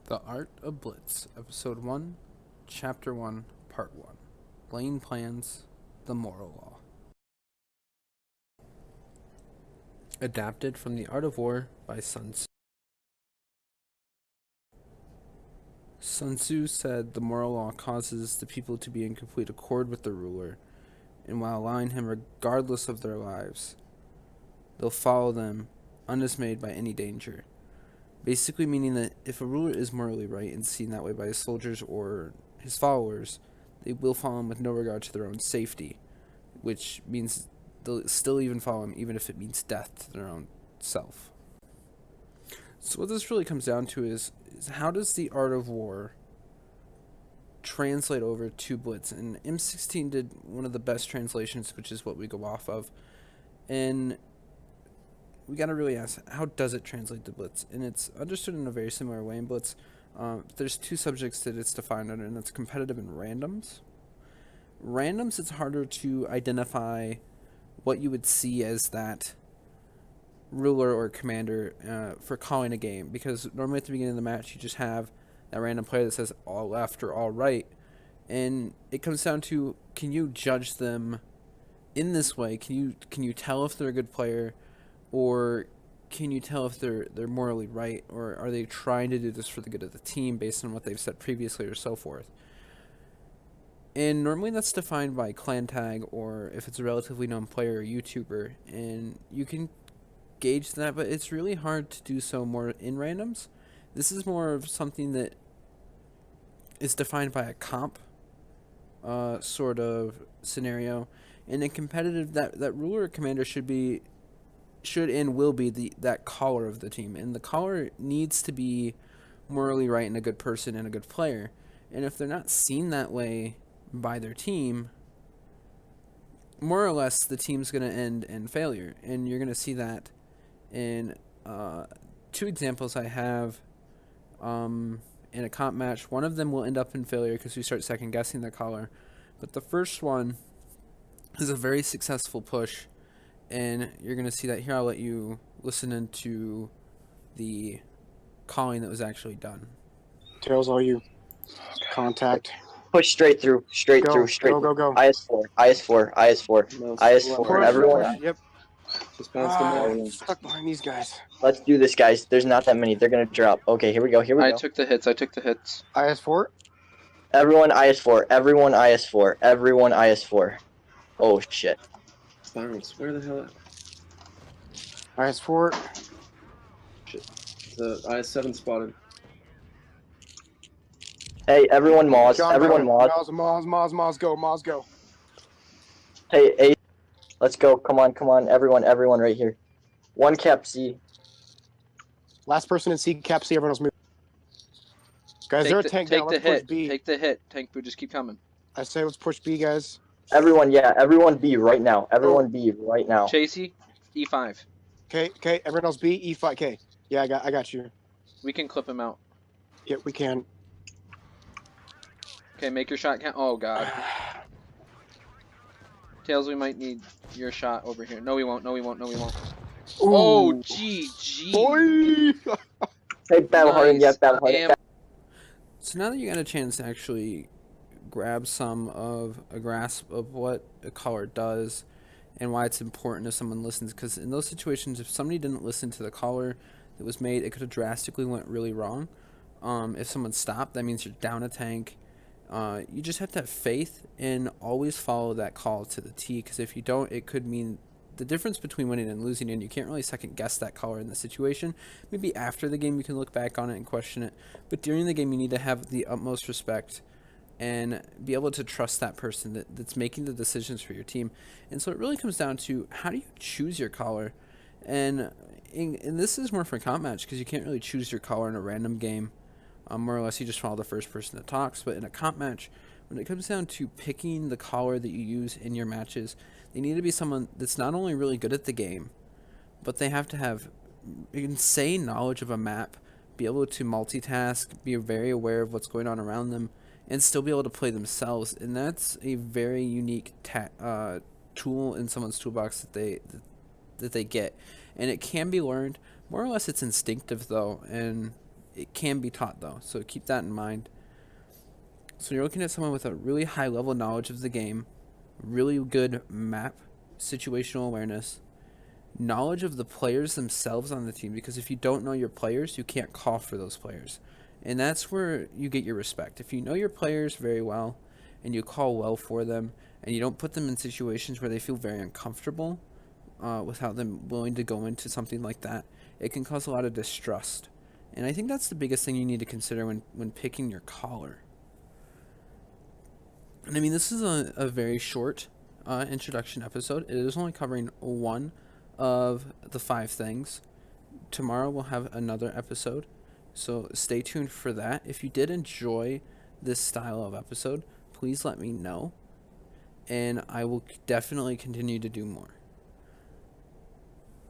The Art of Blitz, Episode 1, Chapter 1, Part 1. Lane Plans, the Moral Law. Adapted from The Art of War by Sun Tzu. Sun Tzu said the moral law causes the people to be in complete accord with the ruler, and while allowing him regardless of their lives, they'll follow them undismayed by any danger. Basically meaning that if a ruler is morally right and seen that way by his soldiers or his followers, they will follow him with no regard to their own safety, which means they'll still even follow him even if it means death to their own self. So what this really comes down to is how does the art of war translate over to Blitz? And MSIXTEEN did one of the best translations, which is what we go off of. And we got to really ask, how does it translate to Blitz? And it's understood in a very similar way in Blitz. There's two subjects that it's defined under, and that's competitive and randoms. Randoms, it's harder to identify what you would see as that ruler or commander for calling a game, because normally at the beginning of the match you just have that random player that says all left or all right, and it comes down to, can you judge them in this way? Can you tell if they're a good player, or can you tell if they're morally right, or are they trying to do this for the good of the team based on what they've said previously or so forth? And normally that's defined by clan tag, or if it's a relatively known player or YouTuber, and you can gauge that, but it's really hard to do so more in randoms. This is more of something that is defined by a comp sort of scenario. And in competitive, that ruler or commander should and will be that caller of the team, and the caller needs to be morally right and a good person and a good player. And if they're not seen that way by their team, more or less the team's going to end in failure. And you're going to see that in two examples I have in a comp match. One of them will end up in failure because we start second guessing the caller, but the first one is a very successful push, and you're going to see that here. I'll let you listen into the calling that was actually done. Tails, all you. Contact. Push straight through, straight Go, through, straight go, through. go, go. IS4, IS4, IS4, No, IS4, Push, everyone. push, yep. Just bounce them all. Stuck behind these guys. Let's do this, guys. There's not that many. They're gonna drop. Okay, here we go, here we I go. took the hits. IS4. Everyone IS4, everyone IS4, everyone IS4. Oh, shit. Spirals, where the hell? IS4. Shit. The IS7 spotted. Hey, everyone Moz, John, everyone Moz. Moz, go, Moz, go. Hey, let's go. Come on, everyone right here. One cap C. Last person in C, cap C, everyone else move. Guys, they're a tank down. Let's push B. Take the hit. Tank boo, just keep coming. I say let's push B, guys. Everyone B right now. Everyone B right now. Chasey, E5. Okay, everyone else B, E5. Okay, yeah, I got you. We can clip him out. Yeah, we can. Okay, make your shot count. Oh, God. Tails, we might need your shot over here. No, we won't. Ooh. Oh, GG. Boy! Hey, Battle Harden, yeah, Battle Harden. Damn. So now that you got a chance to actually grab some of a grasp of what a caller does and why it's important if someone listens, because in those situations, if somebody didn't listen to the caller that was made, it could have drastically went really wrong. If someone stopped, that means you're down a tank. You just have to have faith and always follow that call to the T, because if you don't, it could mean the difference between winning and losing, and you can't really second guess that caller in the situation. Maybe after the game you can look back on it and question it, but during the game you need to have the utmost respect and be able to trust that person that's making the decisions for your team. And so it really comes down to, how do you choose your caller? And this is more for a comp match, because you can't really choose your caller in a random game. More or less you just follow the first person that talks. But in a comp match, when it comes down to picking the caller that you use in your matches, they need to be someone that's not only really good at the game, but they have to have insane knowledge of a map, be able to multitask, be very aware of what's going on around them, and still be able to play themselves. And that's a very unique tool in someone's toolbox that they get. And it can be learned. More or less it's instinctive, though, and It can be taught though, so keep that in mind. So you're looking at someone with a really high level knowledge of the game, really good map situational awareness, knowledge of the players themselves on the team, because if you don't know your players, you can't call for those players. And that's where you get your respect. If you know your players very well and you call well for them and you don't put them in situations where they feel very uncomfortable without them willing to go into something like that, it can cause a lot of distrust. And I think that's the biggest thing you need to consider when picking your caller. And I mean, this is a very short introduction episode. It is only covering one of the 5 things. Tomorrow we'll have another episode, so stay tuned for that. If you did enjoy this style of episode, please let me know, and I will definitely continue to do more.